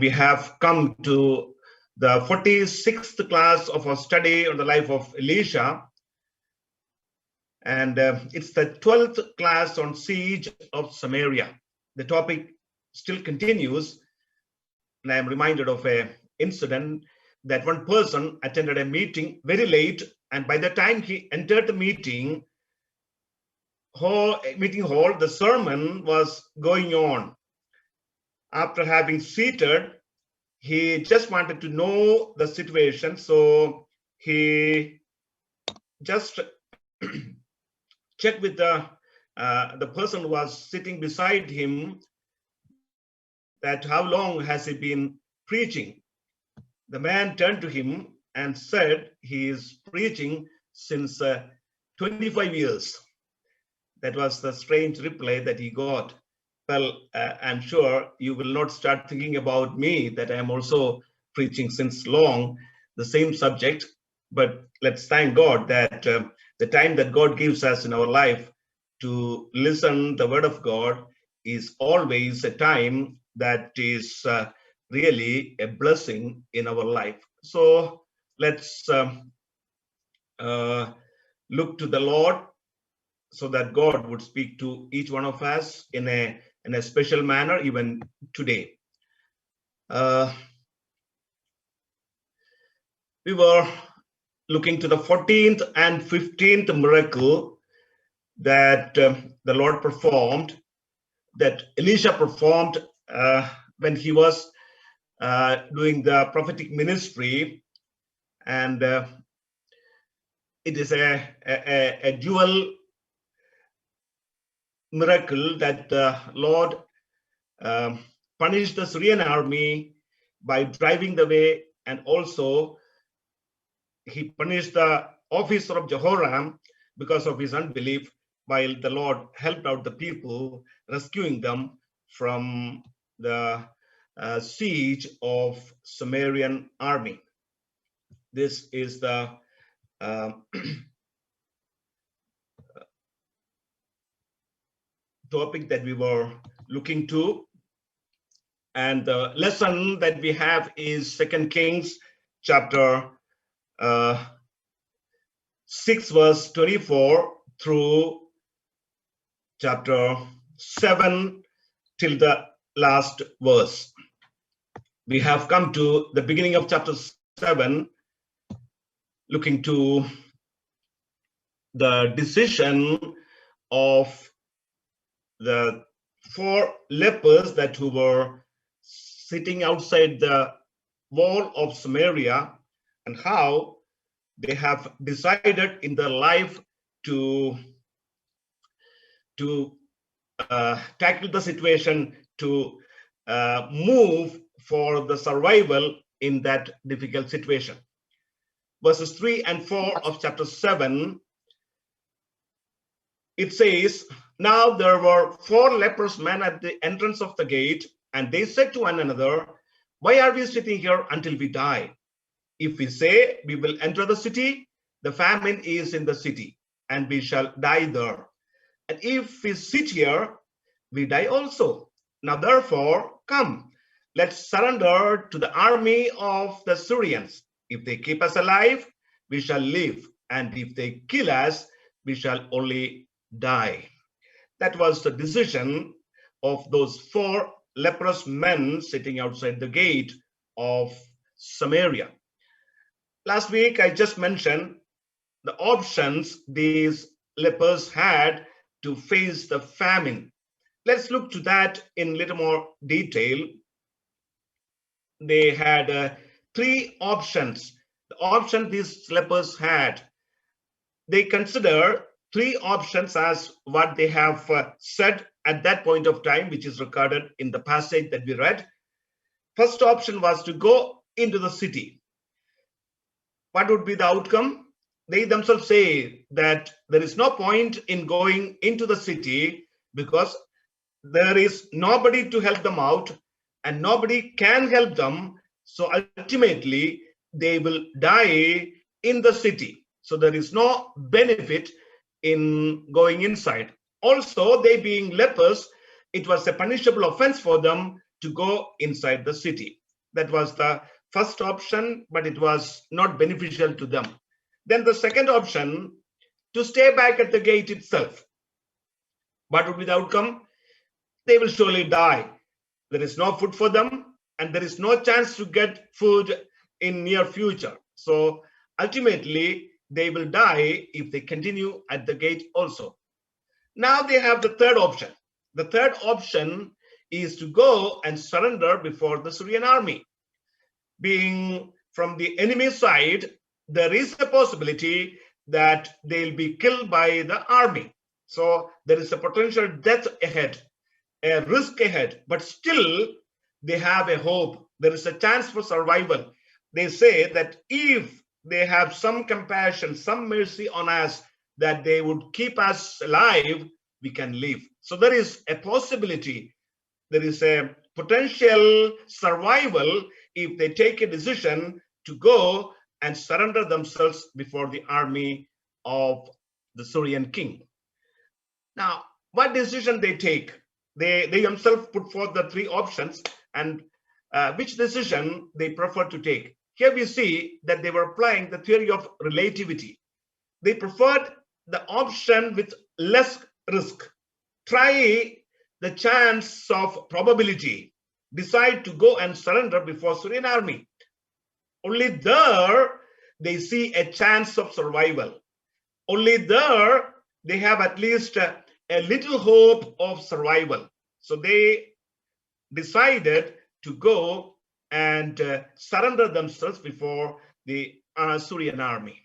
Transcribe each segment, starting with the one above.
we have come to the 46th class of our study on the life of Elisha. And it's the 12th class on siege of Samaria. The topic still continues, and I am reminded of an incident that one person attended a meeting very late, and by the time he entered the meeting hall, the sermon was going on. After having seated, he just wanted to know the situation, so he just checked with the person who was sitting beside him that how long has he been preaching. The man turned to him and said he is preaching since 25 years. That was the strange reply that he got. Well, I'm sure you will not start thinking about me that I am also preaching since long the same subject, but let's thank God that the time that God gives us in our life to listen the word of God is always a time that is really a blessing in our life. So let's look to the Lord so that God would speak to each one of us in a special manner even today. We were looking to the 14th and 15th miracle that the Lord performed, that Elisha performed when he was doing the prophetic ministry. And it is a dual miracle that the Lord punished the Syrian army by driving them away, and also he punished the officer of Jehoram because of his unbelief, while the Lord helped out the people, rescuing them from the siege of Samarian army. This is the topic that we were looking to, and the lesson that we have is 2 Kings chapter 6 verse 24 through chapter 7 till the last verse. We have come to the beginning of chapter 7, looking to the decision of the 4 lepers that who were sitting outside the wall of Samaria, and how they have decided in their life to tackle the situation, to move for the survival in that difficult situation. Verses 3 and 4 of chapter 7, it says, "Now there were 4 leprous men at the entrance of the gate, and they said to one another, 'Why are we sitting here until we die? If we say we will enter the city, the famine is in the city, and we shall die there. And if we sit here, we die also. Now therefore, come, let's surrender to the army of the Syrians. If they keep us alive, we shall live, and if they kill us, we shall only die.'" That was the decision of those 4 leprous men sitting outside the gate of Samaria. Last week, I just mentioned the options these lepers had to face the famine. Let's look to that in a little more detail. They had 3 options. The option these lepers had, they consider 3 options as what they have said at that point of time, which is recorded in the passage that we read. First option was to go into the city. What would be the outcome? They themselves say that there is no point in going into the city because there is nobody to help them out and nobody can help them. So ultimately, they will die in the city. So there is no benefit in going inside. Also, they being lepers, it was a punishable offense for them to go inside the city. That was the first option, but it was not beneficial to them. Then the second option, to stay back at the gate itself. What would be the outcome? They will surely die. There is no food for them, and there is no chance to get food in near future. So ultimately, they will die if they continue at the gate also. Now they have the third option. The third option is to go and surrender before the Syrian army. Being from the enemy side, there is a possibility that they'll be killed by the army. So there is a potential death ahead, a risk ahead, but still they have a hope. There is a chance for survival. They say that if they have some compassion, some mercy on us, that they would keep us alive, we can live. So there is a possibility. There is a potential survival if they take a decision to go and surrender themselves before the army of the Syrian king. Now, what decision they take? They themselves put forth the three options, and which decision they prefer to take. Here we see that they were applying the theory of relativity. They preferred the option with less risk. Try the chance of probability. Decide to go and surrender before Syrian army. Only there they see a chance of survival. Only there they have at least a little hope of survival. So they decided to go and surrender themselves before the Syrian army.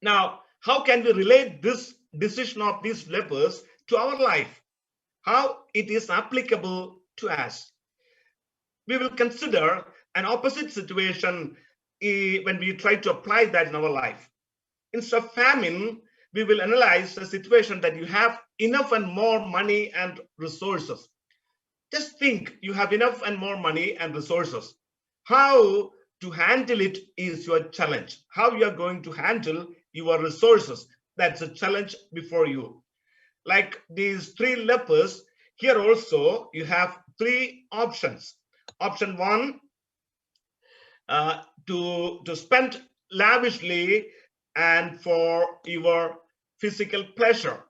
Now, how can we relate this decision of these lepers to our life? How it is applicable to us? We will consider an opposite situation when we try to apply that in our life. Instead of famine, we will analyze the situation that you have enough and more money and resources. Just think, you have enough and more money and resources. How to handle it is your challenge. How you are going to handle your resources, that's a challenge before you. Like these three lepers, here also you have three options. Option one, to spend lavishly and for your physical pleasure.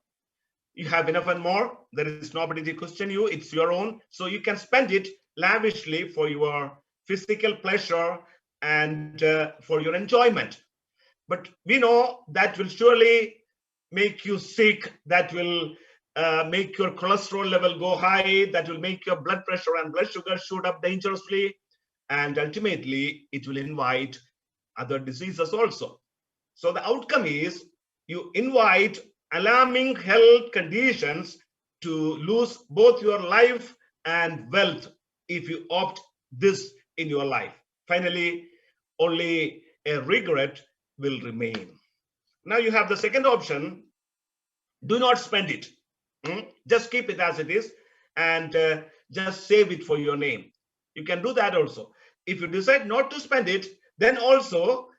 You have enough and more. There is nobody to question you. It's your own. So you can spend it lavishly for your physical pleasure and for your enjoyment. But we know that will surely make you sick. That will make your cholesterol level go high. That will make your blood pressure and blood sugar shoot up dangerously. And ultimately, it will invite other diseases also. So the outcome is you invite alarming health conditions to lose both your life and wealth if you opt this in your life. Finally, only a regret will remain. Now you have the second option. Do not spend it. Just keep it as it is and just save it for your name. You can do that also. If you decide not to spend it, then also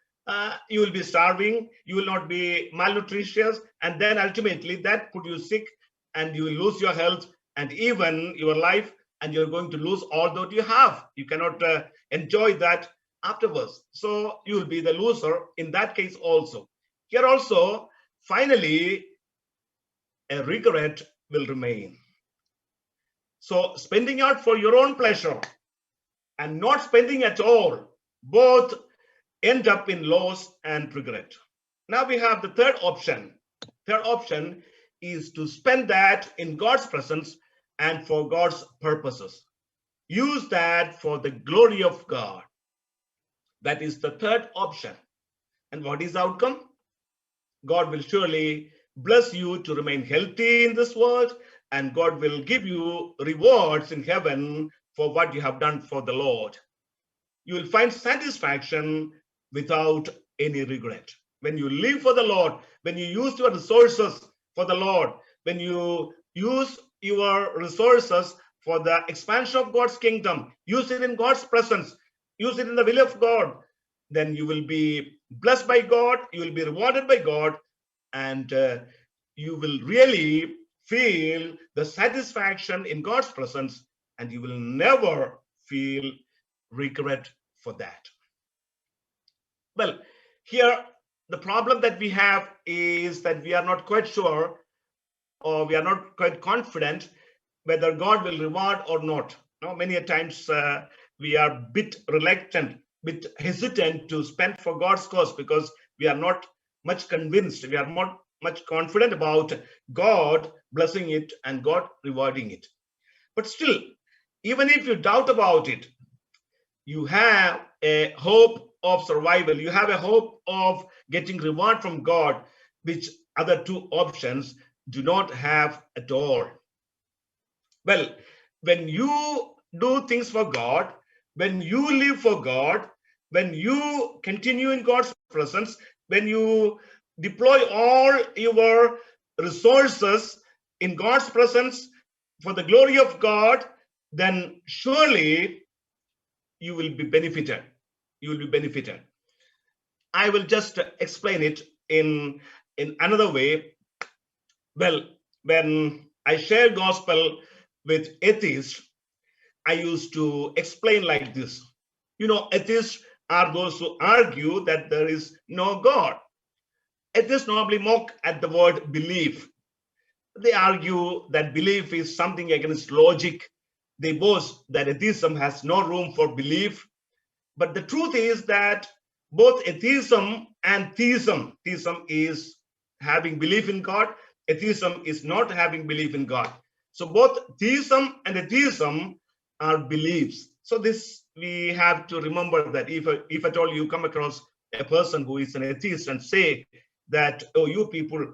you will be starving, you will not be malnutritious, and then ultimately that put you sick and you will lose your health and even your life, and you're going to lose all that you have. You cannot enjoy that afterwards. So you will be the loser in that case also. Here also, finally, a regret will remain. So spending out for your own pleasure and not spending at all, both end up in loss and regret. Now we have the third option. Third option is to spend that in God's presence and for God's purposes. Use that for the glory of God. That is the third option. And what is the outcome? God will surely bless you to remain healthy in this world, and God will give you rewards in heaven for what you have done for the Lord. You will find satisfaction without any regret. When you live for the Lord, when you use your resources for the Lord, when you use your resources for the expansion of God's kingdom, use it in God's presence, use it in the will of God, then you will be blessed by God, you will be rewarded by God, and you will really feel the satisfaction in God's presence, and you will never feel regret for that. Well, here the problem that we have is that we are not quite sure, or we are not quite confident whether God will reward or not. Now, many a times we are a bit reluctant, bit hesitant to spend for God's cause because we are not much convinced, we are not much confident about God blessing it and God rewarding it. But still, even if you doubt about it, you have a hope of survival. You have a hope of getting reward from God, which other two options do not have at all. Well, when you do things for God, when you live for God, when you continue in God's presence, when you deploy all your resources in God's presence for the glory of God, then surely you will be benefited. You will be benefited. I will just explain it in another way. Well, when I share gospel with atheists, I used to explain like this. You know, atheists are those who argue that there is no God. Atheists normally mock at the word belief. They argue that belief is something against logic. They boast that atheism has no room for belief. But the truth is that both atheism and theism is having belief in God, atheism is not having belief in God. So both theism and atheism are beliefs. So this, we have to remember that if at all you come across a person who is an atheist and say that, oh, you people,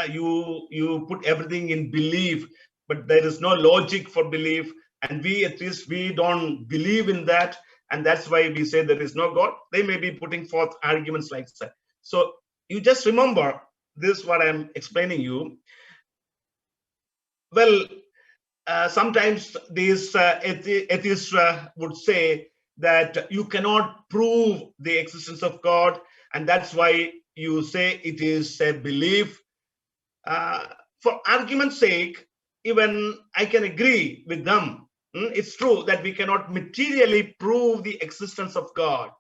you put everything in belief, but there is no logic for belief, and we atheists, we don't believe in that, and that's why we say there is no God. They may be putting forth arguments like that. So you just remember this, what I'm explaining you. Well, sometimes these atheists would say that you cannot prove the existence of God, and that's why you say it is a belief. For argument's sake, even I can agree with them. It's true that we cannot materially prove the existence of God.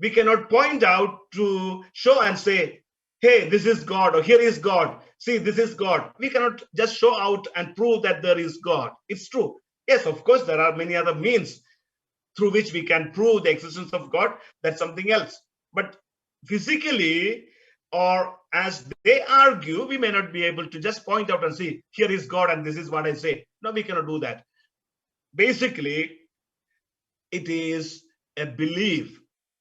We cannot point out to show and say, hey, this is God, or here is God. See, this is God. We cannot just show out and prove that there is God. It's true. Yes, of course, there are many other means through which we can prove the existence of God. That's something else. But physically, or as they argue, we may not be able to just point out and see, here is God and this is what I say. No, we cannot do that. Basically, it is a belief.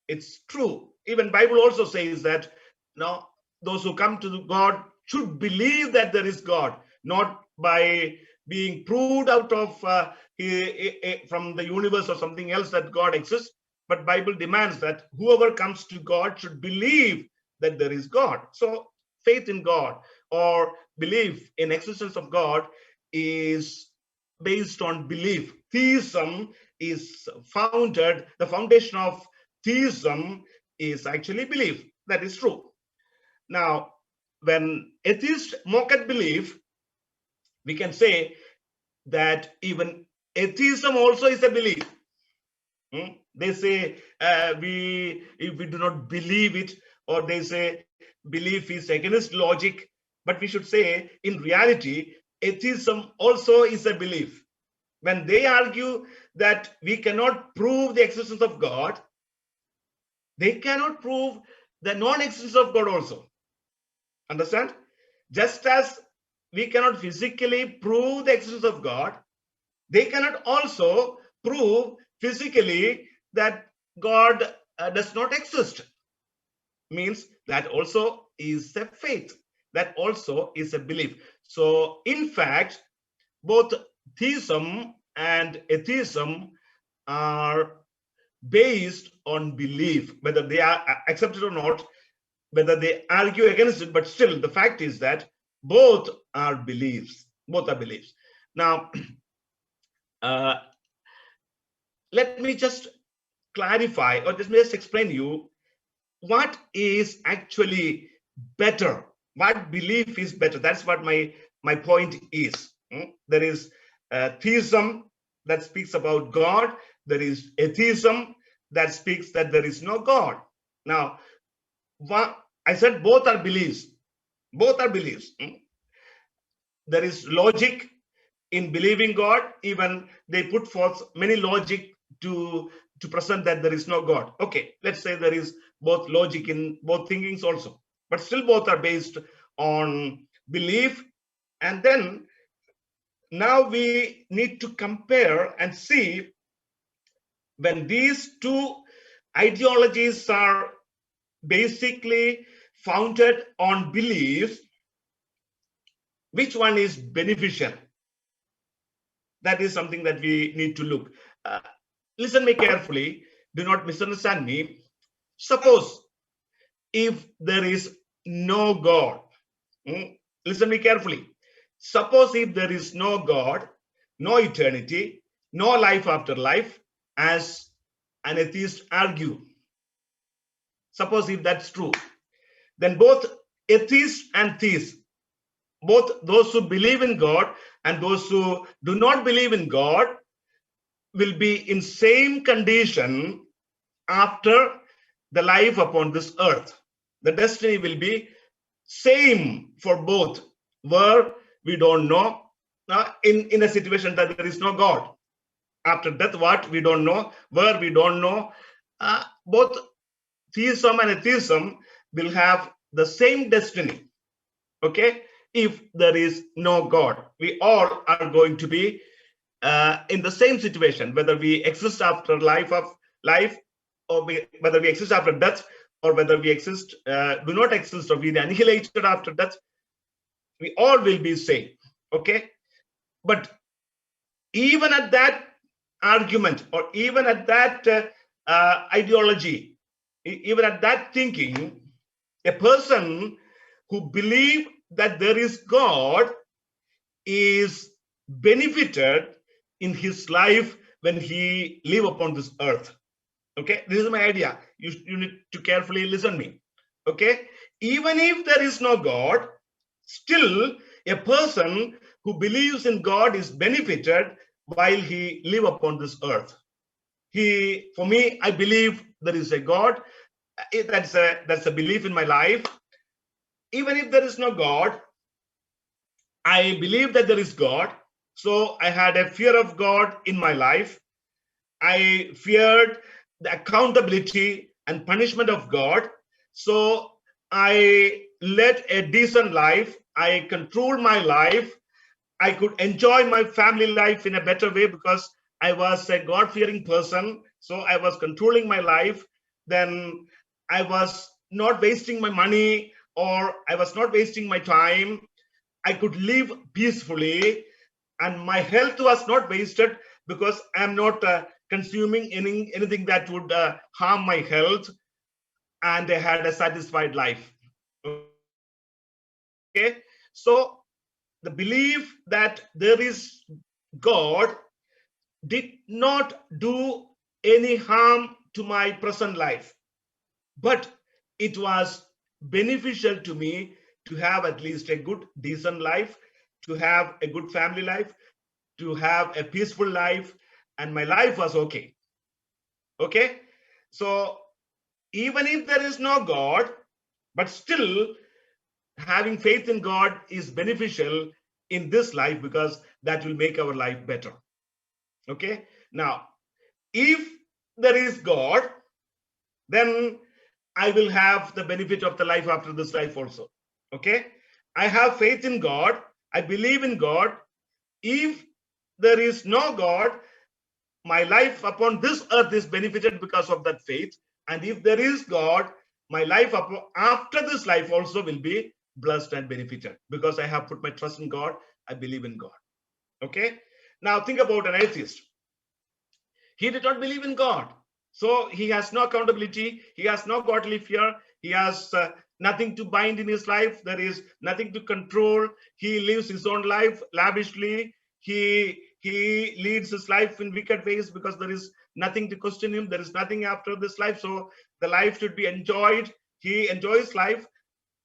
It's true. Even Bible also says that now those who come to God should believe that there is God, not by being proved out of from the universe or something else that God exists. But Bible demands that whoever comes to God should believe that there is God. So faith in God or belief in existence of God is based on belief. Theism is founded, the foundation of theism is actually belief. That is true. Now, when atheists mock at belief, we can say that even atheism also is a belief. They say if we do not believe it, or they say belief is against logic. But we should say, in reality, atheism also is a belief. When they argue that we cannot prove the existence of God, they cannot prove the non-existence of God also. Understand? Just as we cannot physically prove the existence of God, they cannot also prove physically that God does not exist. Means that also is a faith. That also is a belief. So, in fact, both theism and atheism are based on belief, whether they are accepted or not, whether they argue against it, but still the fact is that both are beliefs. Both are beliefs. Now, let me just clarify, or just explain to you what is actually better. What belief is better? That's what my point is. There is theism that speaks about God, there is atheism that speaks that there is no God. Now, I said both are beliefs. Both are beliefs. There is logic in believing God. Even they put forth many logic to present that there is no God. Okay, let's say there is both logic in both thinkings also, but still both are based on belief. And then now we need to compare and see, when these two ideologies are basically founded on beliefs, which one is beneficial? That is something that we need to look. Listen me carefully. Do not misunderstand me. Suppose if there is no God, listen me carefully. Suppose if there is no God, no eternity, no life after life, as an atheist argue. Suppose if that's true, then both atheists and theists, both those who believe in God and those who do not believe in God, will be in same condition after the life upon this earth. The destiny will be same for both, where we don't know, in a situation that there is no God. After death, what? We don't know. Where? We don't know. Both theism and atheism will have the same destiny. Okay? If there is no God, we all are going to be in the same situation, whether we exist after life, or whether we exist after death, or whether we exist, do not exist, or be annihilated after death. We all will be same. Okay? But even at that argument, or even at that ideology, even at that thinking, a person who believes that there is God is benefited in his life when he live upon this earth. Okay, this is my idea. You need to carefully listen me. Okay, even if there is no God, still a person who believes in God is benefited while he live upon this earth. For me, I believe there is a God. That's a belief in my life. Even if there is no God, I believe that there is God. So I had a fear of God in my life. I feared the accountability and punishment of God. So I led a decent life. I controlled my life. I could enjoy my family life in a better way because I was a God-fearing person. So I was controlling my life. Then I was not wasting my money, or I was not wasting my time. I could live peacefully, and my health was not wasted because I'm not consuming anything that would harm my health, and I had a satisfied life. Okay, so the belief that there is God did not do any harm to my present life, but it was beneficial to me to have at least a good, decent life, to have a good family life, to have a peaceful life, and my life was okay. Okay, so even if there is no God, but still having faith in God is beneficial in this life because that will make our life better. Okay, now if there is God, then I will have the benefit of the life after this life also. Okay, I have faith in God. I believe in God. If there is no God, my life upon this earth is benefited because of that faith. And if there is God, my life after this life also will be blessed and benefited because I have put my trust in God. I believe in God. Okay, now think about an atheist. He did not believe in God. So he has no accountability. He has no godly fear. He has nothing to bind in his life. There is nothing to control. He lives his own life lavishly. He leads his life in wicked ways because there is nothing to question him. There is nothing after this life. So the life should be enjoyed. He enjoys life,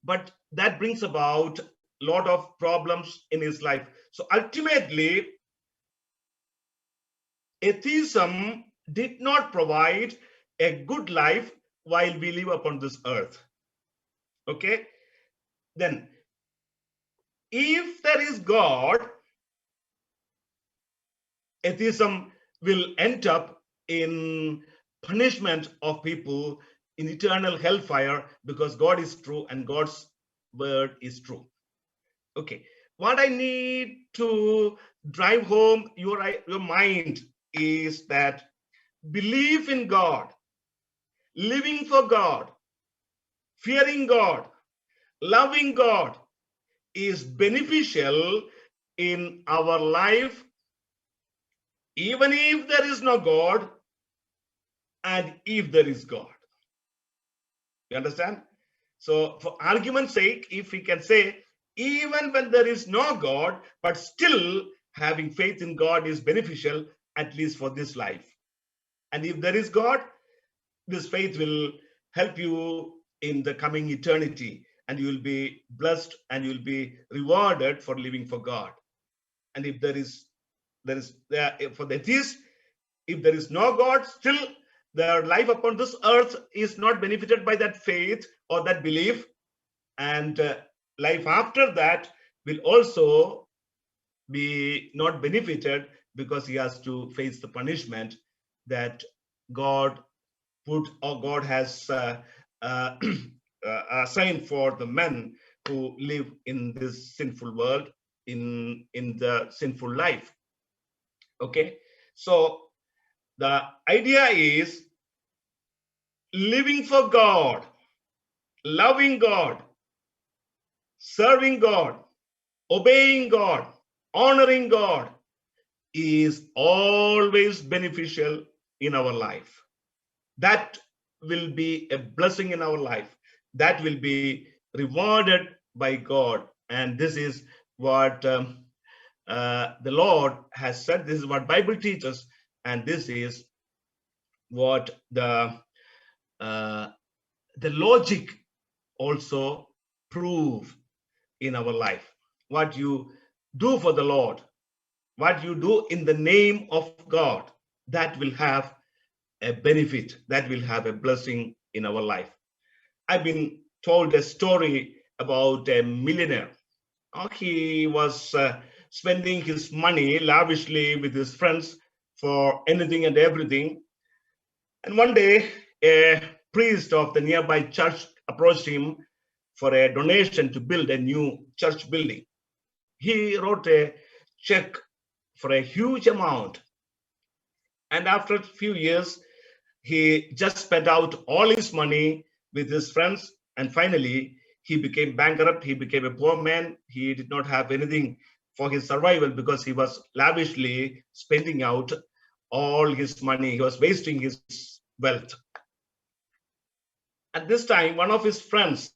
but that brings about a lot of problems in his life. So ultimately, atheism did not provide a good life while we live upon this earth. Okay, then if there is God, atheism will end up in punishment of people in eternal hellfire, because God is true and God's word is true. Okay, what I need to drive home your mind is that belief in God, living for God, fearing God, loving God is beneficial in our life, even if there is no God and if there is God. You understand? So for argument's sake, if we can say, even when there is no God, but still having faith in God is beneficial, at least for this life. And if there is God, this faith will help you in the coming eternity, and you will be blessed and you will be rewarded for living for God. And if there is for the atheist, if there is no God, still their life upon this earth is not benefited by that faith or that belief, and life after that will also be not benefited, because he has to face the punishment that God put, or God has assigned for the men who live in this sinful world, in the sinful life. Okay, so the idea is living for God, loving God, serving God, obeying God, honoring God is always beneficial in our life. That will be a blessing in our life. That will be rewarded by God. And this is what the Lord has said. This is what Bible teaches. And this is what the logic also prove in our life. What you do for the Lord, what you do in the name of God, that will have a benefit, that will have a blessing in our life. I've been told a story about a millionaire. He was spending his money lavishly with his friends for anything and everything. And one day, a priest of the nearby church approached him for a donation to build a new church building. He wrote a check for a huge amount. And after a few years, he just spent out all his money with his friends. And finally, he became bankrupt. He became a poor man. He did not have anything for his survival, because he was lavishly spending out all his money. He was wasting his wealth. At this time, one of his friends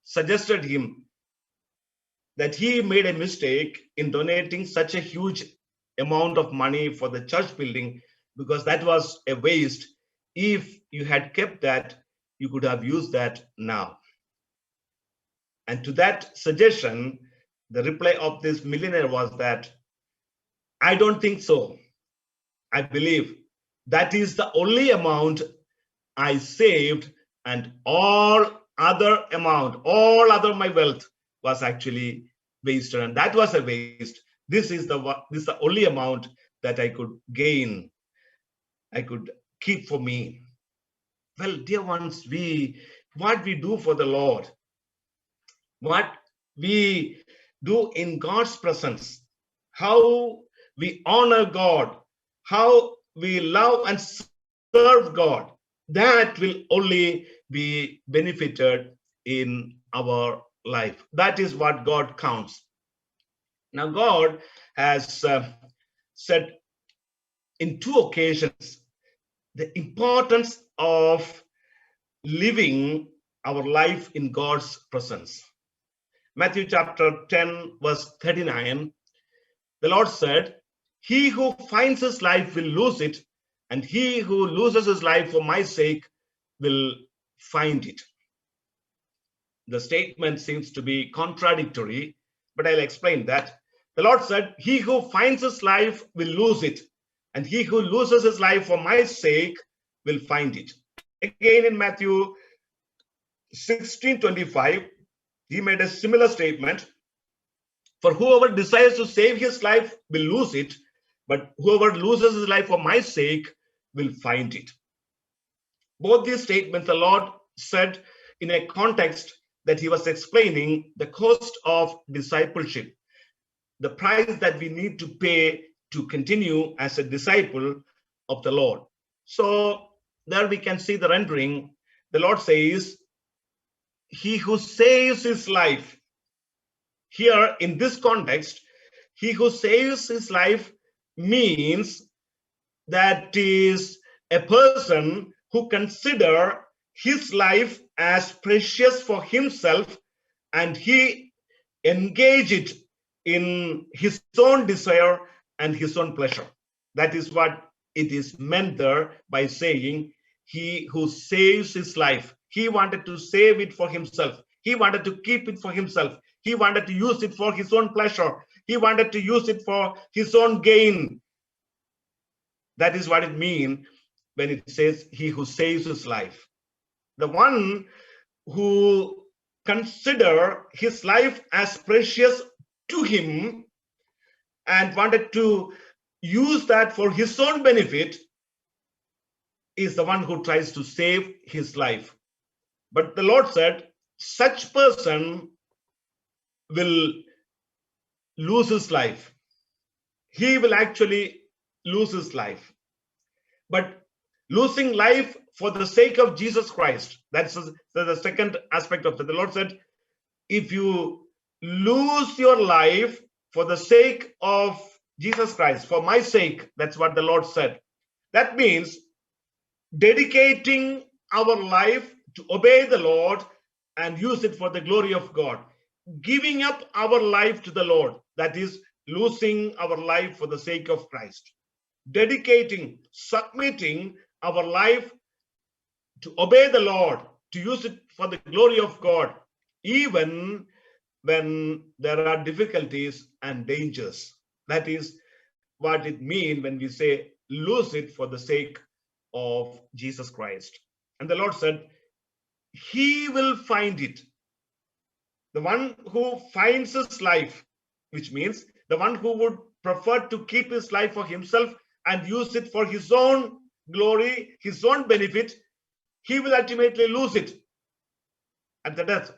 suggested him that he made a mistake in donating such a huge amount of money for the church building, because that was a waste. If you had kept that, you could have used that now. And to that suggestion, the reply of this millionaire was that, I don't think so. I believe that is the only amount I saved, and all other my wealth was actually wasted, and that was a waste. This is the only amount that I could gain, I could keep for me. Well, dear ones, what we do for the Lord, what we do in God's presence, how we honor God, how we love and serve God, that will only be benefited in our life. That is what God counts. Now, God has said in 2 occasions the importance of living our life in God's presence. Matthew chapter 10, verse 39, the Lord said, he who finds his life will lose it, and he who loses his life for my sake will find it. The statement seems to be contradictory, but I'll explain that. The Lord said, he who finds his life will lose it. and he who loses his life for my sake will find it. Again, in Matthew 16:25, he made a similar statement. For whoever desires to save his life will lose it, but whoever loses his life for my sake will find it. Both these statements the Lord said in a context that he was explaining the cost of discipleship, the price that we need to pay to continue as a disciple of the Lord. So there we can see the rendering. The Lord says, he who saves his life. Here in this context, he who saves his life means that is a person who consider his life as precious for himself, and he engage it in his own desire and his own pleasure. That is what it is meant there by saying he who saves his life. He wanted to save it for himself. He wanted to keep it for himself. He wanted to use it for his own pleasure. He wanted to use it for his own gain. That is what it means when it says he who saves his life. The one who consider his life as precious to him and wanted to use that for his own benefit is the one who tries to save his life. But the Lord said, such person will lose his life. He will actually lose his life. But losing life for the sake of Jesus Christ, that's the second aspect of it. The Lord said, if you lose your life for the sake of Jesus Christ, for my sake, that's what the Lord said. That means dedicating our life to obey the Lord and use it for the glory of God. Giving up our life to the Lord, that is losing our life for the sake of Christ. Dedicating, submitting our life to obey the Lord, to use it for the glory of God, even when there are difficulties and dangers. That is what it means when we say lose it for the sake of Jesus Christ. And the Lord said, he will find it. The one who finds his life, which means the one who would prefer to keep his life for himself and use it for his own glory, his own benefit, he will ultimately lose it at the death.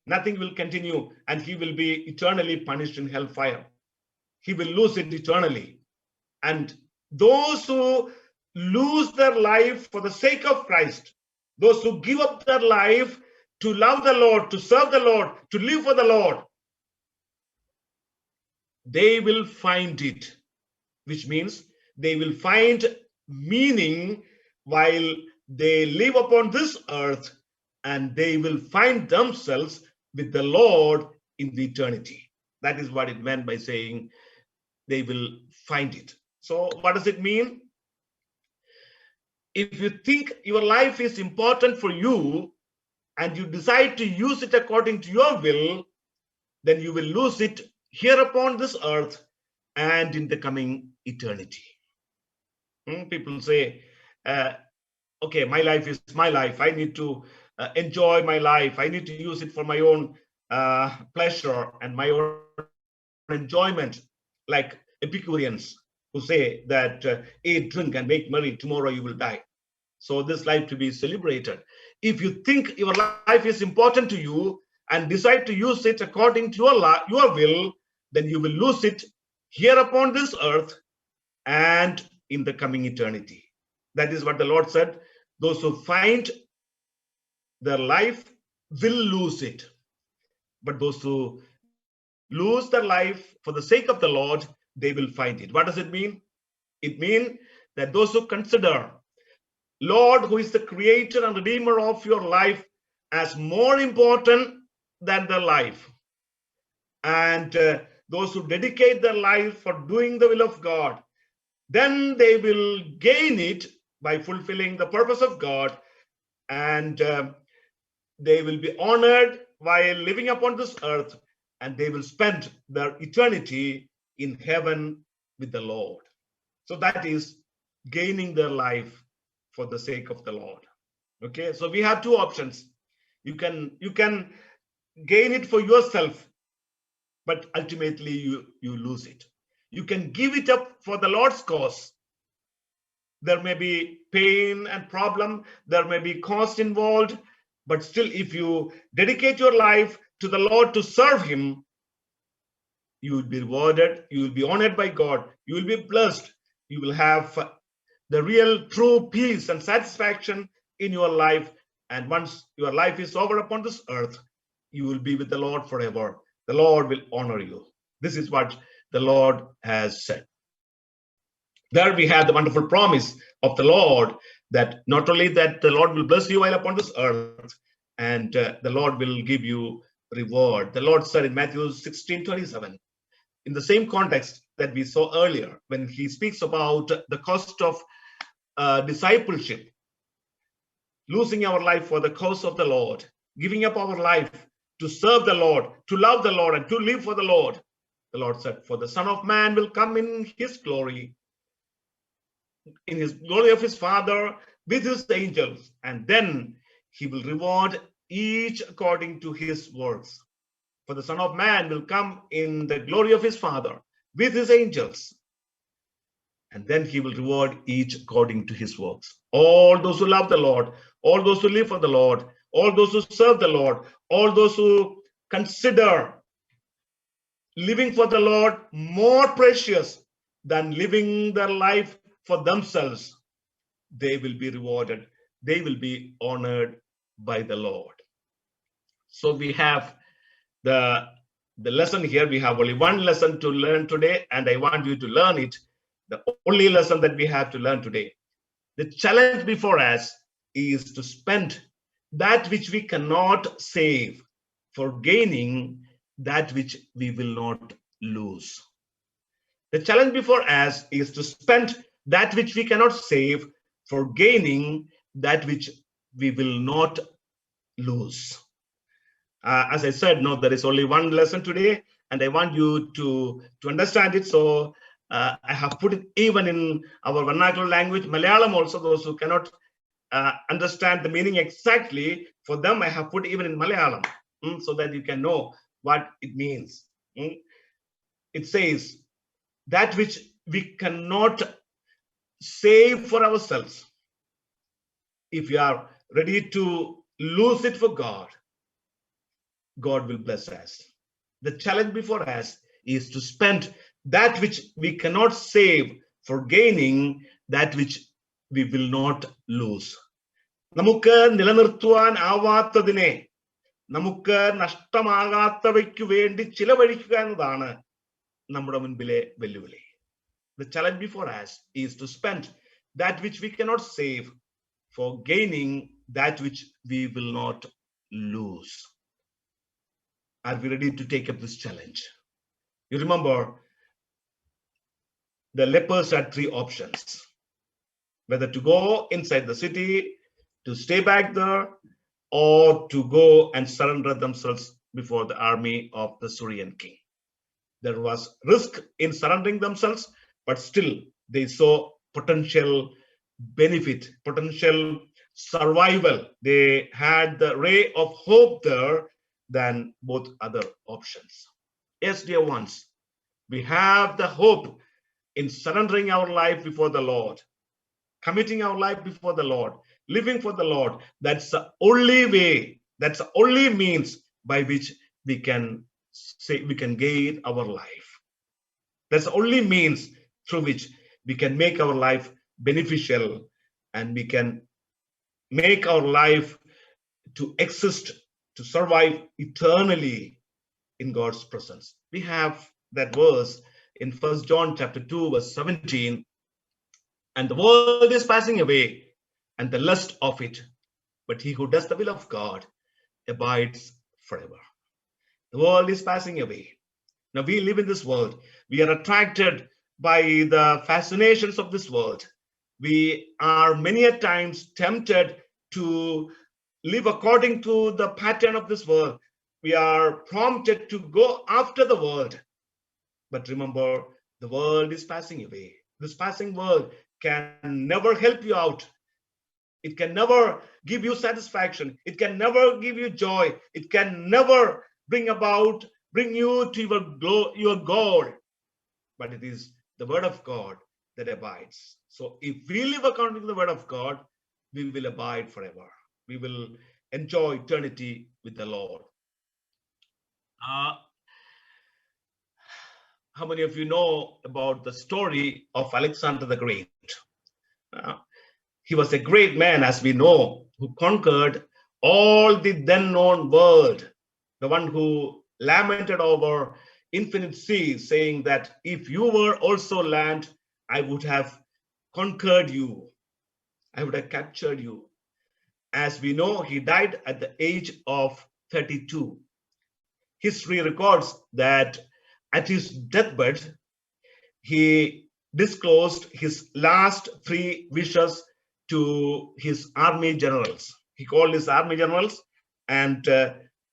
Nothing will continue, and he will be eternally punished in hellfire. He will lose it eternally. And those who lose their life for the sake of Christ, those who give up their life to love the Lord, to serve the Lord, to live for the Lord, they will find it, which means they will find meaning while they live upon this earth, and they will find themselves with the Lord in the eternity. That is what it meant by saying they will find it. So what does it mean? If you think your life is important for you and you decide to use it according to your will, then you will lose it here upon this earth and in the coming eternity. People say, okay, my life is my life. I need to enjoy my life. I need to use it for my own pleasure and my own enjoyment, like Epicureans who say that eat, drink, and make merry, tomorrow you will die. So this life to be celebrated. If you think your life is important to you and decide to use it according to your will, then you will lose it here upon this earth and in the coming eternity. That is what the Lord said. Those who find their life will lose it. But those who lose their life for the sake of the Lord, they will find it. What does it mean? It means that those who consider Lord, who is the creator and redeemer of your life, as more important than their life, and those who dedicate their life for doing the will of God, then they will gain it by fulfilling the purpose of God, and they will be honored while living upon this earth, and they will spend their eternity in heaven with the Lord. So that is gaining their life for the sake of the Lord. Okay, so we have two options. You can gain it for yourself, but ultimately you lose it. You can give it up for the Lord's cause. There may be pain and problem, there may be cost involved, but still, if you dedicate your life to the Lord to serve him, you will be rewarded, you will be honored by God, you will be blessed, you will have the real true peace and satisfaction in your life. And once your life is over upon this earth, you will be with the Lord forever. The Lord will honor you. This is what the Lord has said. There we have the wonderful promise of the Lord, that not only that the Lord will bless you while upon this earth, and the Lord will give you reward. The Lord said in Matthew 16:27, in the same context that we saw earlier, when he speaks about the cost of discipleship, losing our life for the cause of the Lord, giving up our life to serve the Lord, to love the Lord, and to live for the Lord. The Lord said, for the Son of Man will come in his glory of his Father with his angels, and then he will reward each according to his works. For the Son of Man will come in the glory of his Father with his angels, and then he will reward each according to his works. All those who love the Lord, all those who live for the Lord, all those who serve the Lord, all those who consider living for the Lord more precious than living their life for themselves, they will be rewarded. They will be honored by the Lord. So we have the lesson here. We have only one lesson to learn today, and I want you to learn it. The only lesson that we have to learn today. The challenge before us is to spend that which we cannot save for gaining that which we will not lose. The challenge before us is to spend that which we cannot save for gaining that which we will not lose. As I said, no, there is only one lesson today, and I want you to understand it. So I have put it even in our vernacular language, Malayalam also. Those who cannot understand the meaning exactly, for them I have put even in Malayalam, so that you can know what it means. It says, that which we cannot save for ourselves, if we are ready to lose it for God, God will bless us. The challenge before us is to spend that which we cannot save for gaining that which we will not lose. നമുക്ക് നിലനിർത്തുവാൻ ആവാത്തതിനെ നമുക്ക് നഷ്ടമാകാത്തവയ്ക്കു വേണ്ടി ചിലവഴിക്കുക എന്നതാണ് നമ്മുടെ മുൻപിലെ വെല്ലുവിളി. The challenge before us is to spend that which we cannot save for gaining that which we will not lose. Are we ready to take up this challenge? You remember, the lepers had three options: whether to go inside the city, to stay back there, or to go and surrender themselves before the army of the Syrian king. There was risk in surrendering themselves, but still they saw potential benefit, potential survival. They had the ray of hope there than both other options. Yes, dear ones, we have the hope in surrendering our life before the Lord, committing our life before the Lord, living for the Lord. That's the only way, that's the only means by which we can gain our life. That's the only means through which we can make our life beneficial, and we can make our life to exist, to survive eternally in God's presence. We have that verse in 1 John chapter 2, verse 17. And the world is passing away, and the lust of it, but he who does the will of God abides forever. The world is passing away. Now we live in this world. We are attracted by the fascinations of this world. We are many a times tempted to live according to the pattern of this world. We are prompted to go after the world. But remember, the world is passing away. This passing world can never help you out. It can never give you satisfaction. It can never give you joy. It can never bring you to your goal. But it is the word of God that abides. So if we live according to the word of God, we will abide forever. We will enjoy eternity with the Lord. How many of you know about the story of Alexander the Great? He was a great man, as we know, who conquered all the then known world, the one who lamented over infinite seas, saying that if you were also land, I would have conquered you. I would have captured you. As we know, he died at the age of 32. History records that at his deathbed, he disclosed his last 3 wishes to his army generals. He called his army generals and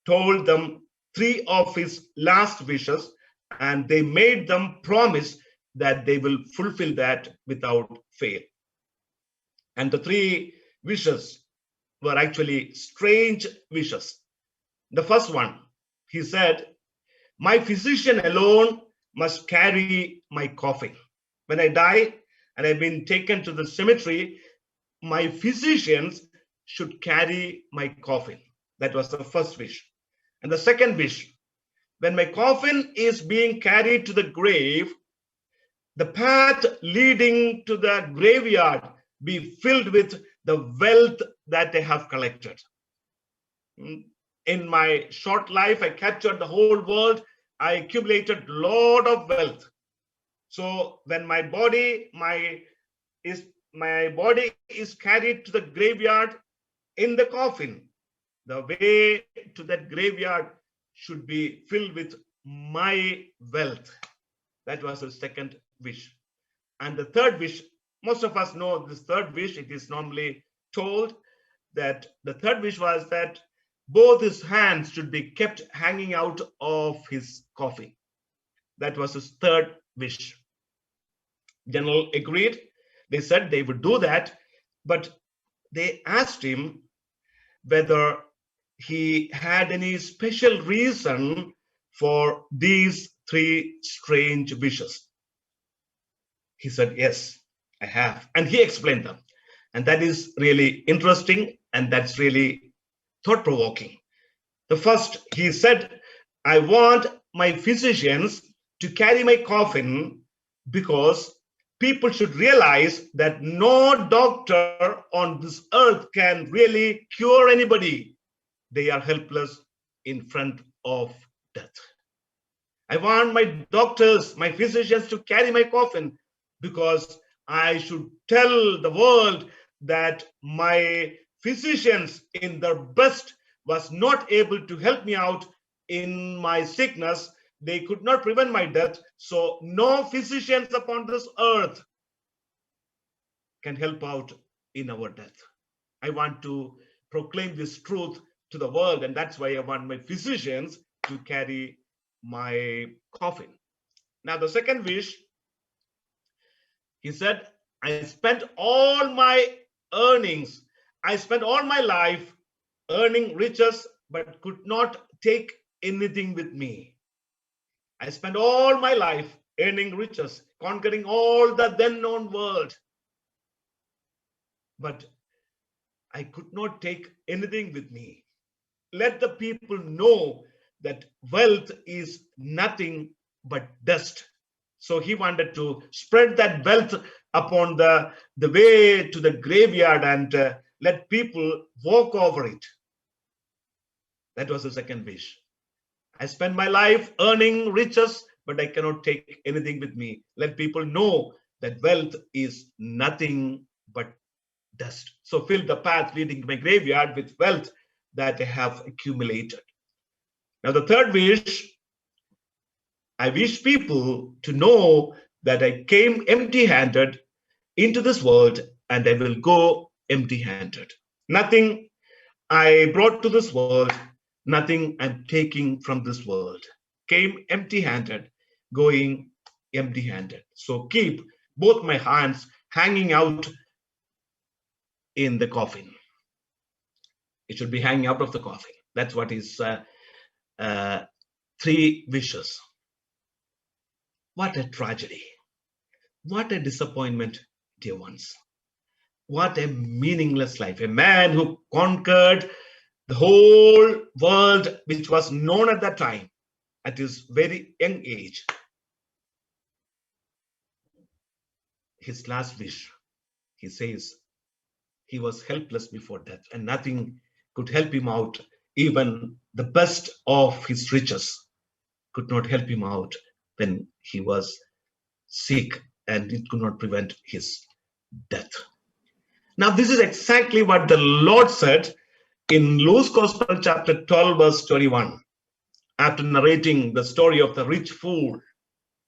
told them 3 of his last wishes, and they made them promise that they will fulfill that without fail. And the 3 wishes were actually strange wishes. The first one, he said, my physician alone must carry my coffin. When I die and I've been taken to the cemetery, my physicians should carry my coffin. That was the first wish. And the second wish, when my coffin is being carried to the grave, the path leading to the graveyard be filled with the wealth that they have collected. In my short life, I captured the whole world. I accumulated a lot of wealth. So when my body is carried to the graveyard in the coffin, the way to that graveyard should be filled with my wealth. That was the second wish. And the third wish, most of us know this third wish. It is normally told that the third wish was that both his hands should be kept hanging out of his coffin. That was his third wish. General agreed. They said they would do that, but they asked him whether he had any special reason for these 3 strange wishes. He said, yes, I have. And he explained them. And that is really interesting, and that's really thought-provoking. The first, he said, I want my physicians to carry my coffin because people should realize that no doctor on this earth can really cure anybody. They are helpless in front of death. I want my doctors, my physicians to carry my coffin because I should tell the world that my physicians in their best was not able to help me out in my sickness. They could not prevent my death. So no physicians upon this earth can help out in our death. I want to proclaim this truth to the world, and that's why I want my physicians to carry my coffin. Now, the second wish, he said, I spent all my earnings, I spent all my life earning riches, but could not take anything with me. I spent all my life earning riches, conquering all the then known world, but I could not take anything with me. Let the people know that wealth is nothing but dust. So he wanted to spread that wealth upon the way to the graveyard and let people walk over it. That was the second wish. I spend my life earning riches, but I cannot take anything with me. Let people know that wealth is nothing but dust. So fill the path leading to my graveyard with wealth that I have accumulated. Now, the third wish, I wish people to know that I came empty-handed into this world and I will go empty-handed. Nothing I brought to this world, nothing I'm taking from this world. Came empty-handed, going empty-handed. So keep both my hands hanging out in the coffin. It should be hanging out of the coffin. That's what his three wishes. What a tragedy. What a disappointment, dear ones. What a meaningless life. A man who conquered the whole world, which was known at that time, at his very young age. His last wish, he says, he was helpless before death and nothing could help him out. Even the best of his riches could not help him out when he was sick, and it could not prevent his death. Now, this is exactly what the Lord said in Luke's Gospel, chapter 12, verse 21. After narrating the story of the rich fool,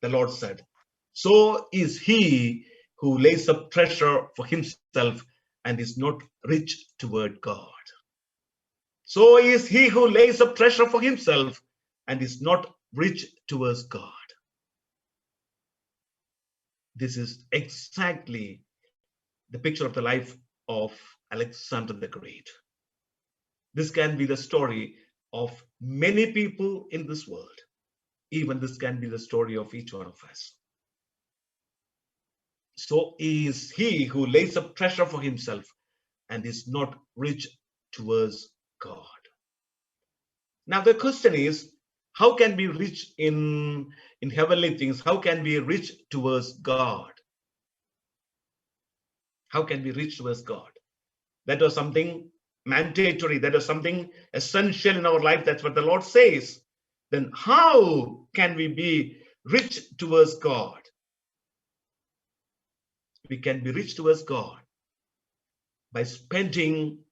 the Lord said, "So is he who lays up treasure for himself and is not rich toward God." So is he who lays up treasure for himself and is not rich towards God. This is exactly the picture of the life of Alexander the Great. This can be the story of many people in this world. Even this can be the story of each one of us. So is he who lays up treasure for himself and is not rich towards God. Now the question is, how can we rich in heavenly things? How can we rich towards God? How can we reach towards God? That was something mandatory. That was something essential in our life. That's what the Lord says. Then how can we be rich towards God? We can be rich towards God by spending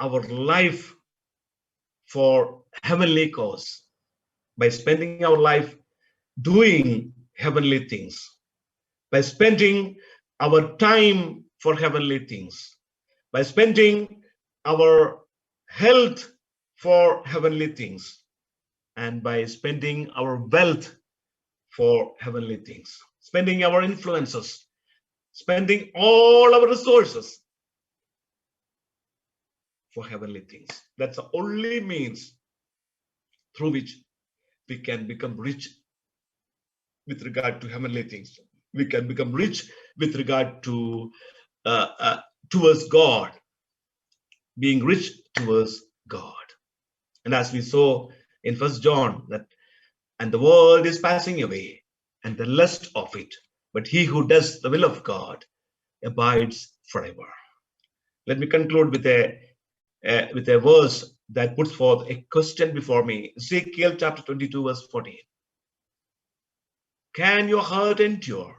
our life for heavenly cause, by spending our life doing heavenly things, by spending our time for heavenly things, by spending our health for heavenly things, and by spending our wealth for heavenly things, spending our influences, spending all our resources for heavenly things. That's the only means through which we can become rich with regard to heavenly things. We can become rich with regard to towards God, being rich towards God. And as we saw in 1 John, that and the world is passing away and the lust of it, but he who does the will of God abides forever. Let me conclude with a verse that puts forth a question before me. Ezekiel chapter 22, verse 14. Can your heart endure,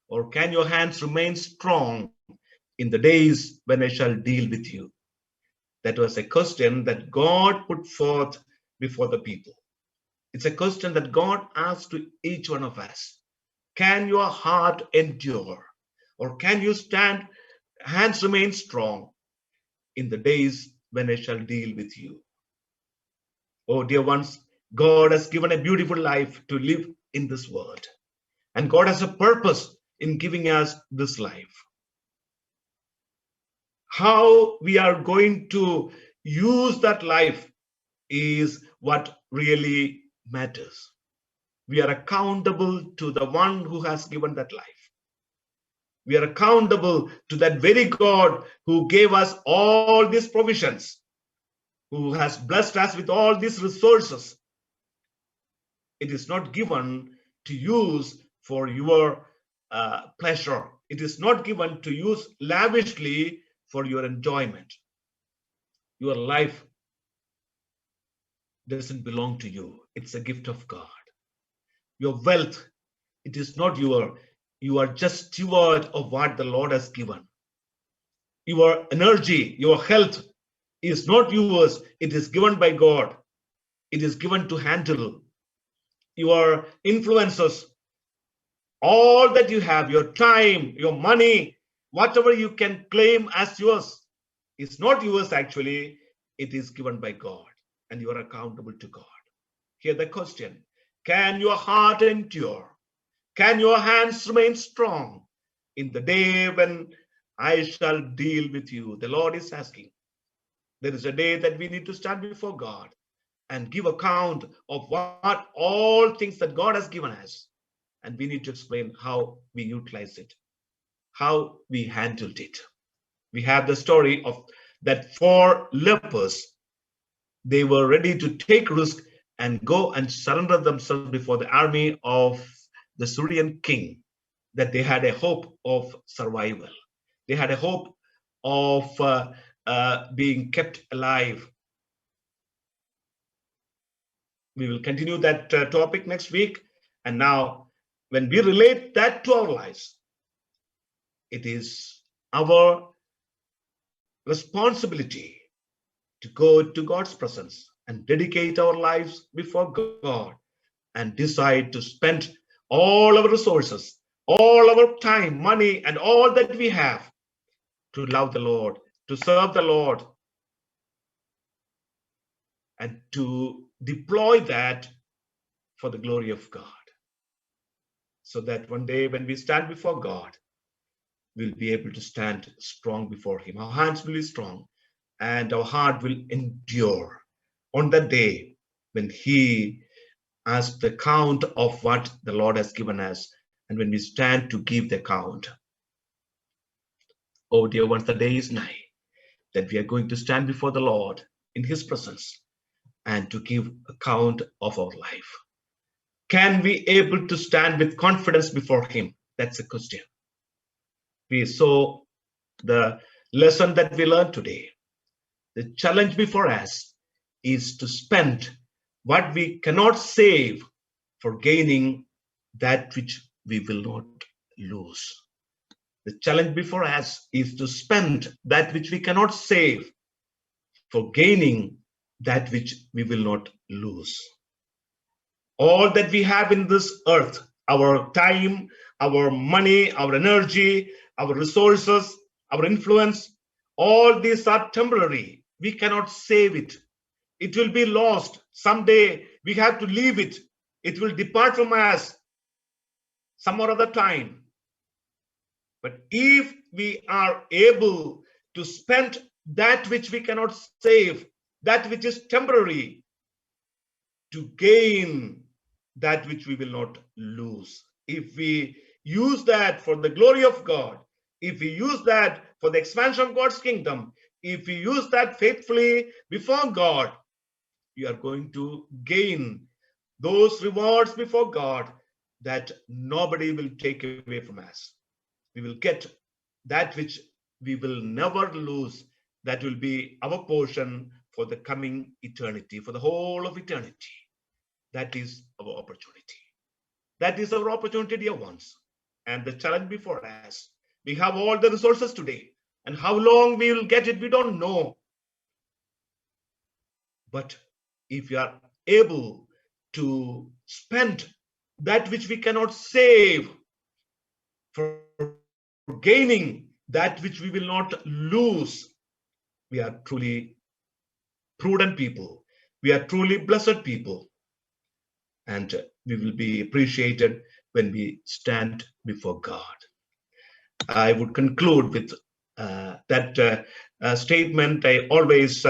or can your hands remain strong in the days when I shall deal with you? That was a question that God put forth before the people. It's a question that God asked to each one of us. Can your heart endure, or can you stand, hands remain strong in the days when I shall deal with you? Oh, dear ones, God has given a beautiful life to live in this world. And God has a purpose in giving us this life. How we are going to use that life is what really matters. We are accountable to the one who has given that life. We are accountable to that very God who gave us all these provisions, who has blessed us with all these resources. It is not given to use for your pleasure. It is not given to use lavishly for your enjoyment. Your life doesn't belong to you. It's a gift of God. Your wealth, it is not your. You are just steward of what the Lord has given. Your energy, your health is not yours. It is given by God. It is given to handle. Your influences, all that you have, your time, your money, whatever you can claim as yours, is not yours actually. It is given by God, and you are accountable to God. Here the question, can your heart endure? Can your hands remain strong in the day when I shall deal with you? The Lord is asking. There is a day that we need to stand before God and give account of what all things that God has given us. And we need to explain how we utilized it, how we handled it. We have the story of that four lepers. They were ready to take risk and go and surrender themselves before the army of the Syrian king, that they had a hope of survival. They had a hope of being kept alive. We will continue that topic next week. And now, when we relate that to our lives, it is our responsibility to go to God's presence and dedicate our lives before God and decide to spend all our resources, all our time, money, and all that we have to love the Lord, to serve the Lord, and to deploy that for the glory of God. So that one day when we stand before God, we'll be able to stand strong before Him. Our hands will be strong and our heart will endure on that day when He asks the account of what the Lord has given us, and when we stand to give the account. Oh dear ones, the day is nigh that we are going to stand before the Lord in His presence and to give account of our life. Can we able to stand with confidence before Him? That's the question. We saw the lesson that we learned today. The challenge before us is to spend what we cannot save for gaining that which we will not lose. The challenge before us is to spend that which we cannot save for gaining that which we will not lose. All that we have in this earth, our time, our money, our energy, our resources, our influence, all these are temporary. We cannot save it. It will be lost. Someday we have to leave it. It will depart from us some or other time. But if we are able to spend that which we cannot save, that which is temporary, to gain that which we will not lose. If we use that for the glory of God, if we use that for the expansion of God's kingdom, if we use that faithfully before God, we are going to gain those rewards before God that nobody will take away from us. We will get that which we will never lose. That will be our portion for the coming eternity, for the whole of eternity. That is our opportunity. That is our opportunity, dear ones. And the challenge before us, we have all the resources today. And how long we will get it, we don't know. But if we are able to spend that which we cannot save for gaining that which we will not lose, we are truly prudent people. We are truly blessed people. And we will be appreciated when we stand before God. I would conclude with that statement I always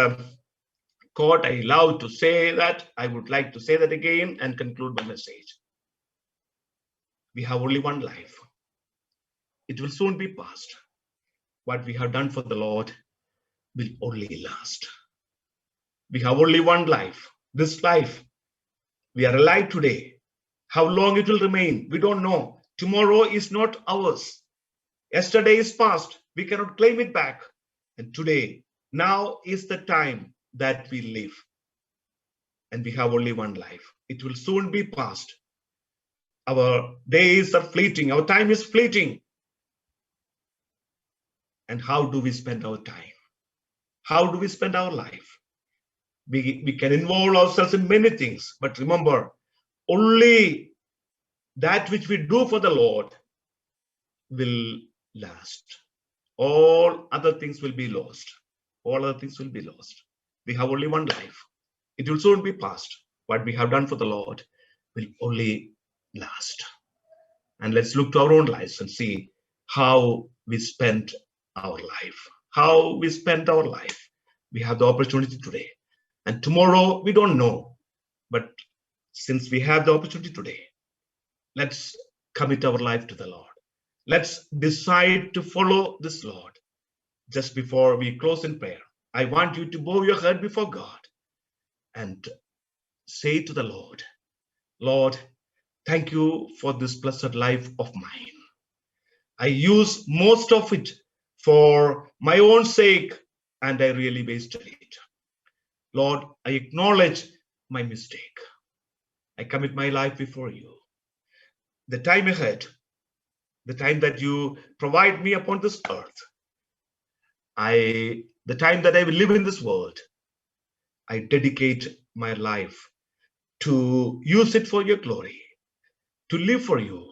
quote. I love to say that. I would like to say that again and conclude my message. We have only one life. It will soon be past. What we have done for the Lord will only last. We have only one life. This life, we are alive today. How long it will remain, we don't know. Tomorrow is not ours. Yesterday is past. We cannot claim it back. And today, now is the time that we live. And we have only one life. It will soon be past. Our days are fleeting. Our time is fleeting. And how do we spend our time? How do we spend our life? We can involve ourselves in many things. But remember, only that which we do for the Lord will last. All other things will be lost. All other things will be lost. We have only one life. It will soon be past. What we have done for the Lord will only last. And let's look to our own lives and see how we spent our life. How we spent our life. We have the opportunity today. And tomorrow, we don't know. But since we have the opportunity today, let's commit our life to the Lord. Let's decide to follow this Lord. Just before we close in prayer, I want you to bow your head before God and say to the Lord, Lord, thank you for this blessed life of mine. I use most of it for my own sake, and I really wasted it. Lord, I acknowledge my mistake. I commit my life before you. The time ahead, the time that you provide me upon this earth, the time that I will live in this world, I dedicate my life to use it for your glory, to live for you,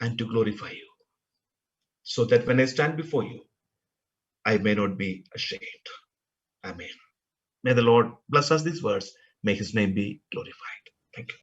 and to glorify you, so that when I stand before you, I may not be ashamed. Amen. May the Lord bless us these words. May his name be glorified. Thank you.